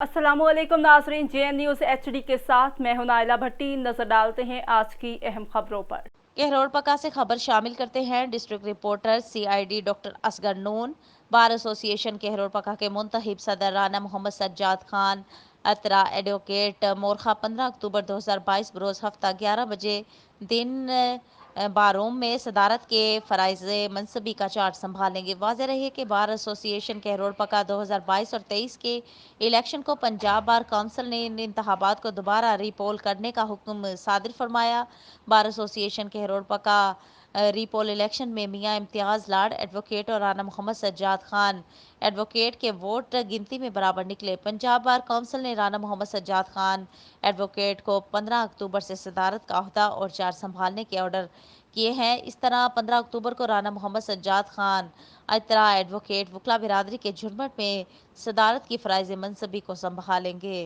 अस्सलाम वालेकुम नाजरीन, JN न्यूज़ HD के साथ मैं हूं नाइला भट्टी। नजर डालते हैं आज की अहम खबरों पर। कहरोड़ पका से खबर शामिल करते हैं। District reporter CID doctor Asghar Noon, bar association Kahror Pakka के मुंतहिब सदर राना मोहम्मद सज्जाद खान अतरा एडवोकेट मोरखा 15 अक्टूबर 2022 बरोज़ हफ्ता 11 बजे दिन बारूम में सदारत के फ़राइज़ मनसबी का चार्ज संभालेंगे। वाज़ेह रहे कि बार एसोसिएशन कहरोड़ पका 2022 और 23 के इलेक्शन को पंजाब बार काउंसिल ने इन इंतखाबात को दोबारा रीपोल करने का हुक्म सादिर फरमाया। बार एसोसिएशन कहरोड़ पका रीपोल इलेक्शन में मियां इम्तियाज़ लाड एडवोकेट और राना मोहम्मद सज्जाद खान एडवोकेट के वोट गिनती में बराबर निकले। पंजाब बार काउंसिल ने राना मोहम्मद सज्जाद खान एडवोकेट को 15 अक्टूबर से सदारत का अहदा और चार्ज संभालने के ऑर्डर किए हैं। इस तरह 15 अक्टूबर को राना मोहम्मद सज्जाद खान अतरा एडवोकेट वकला बिरादरी के झुरमट में सदारत की फ़राइज़ मनसबी को संभालेंगे।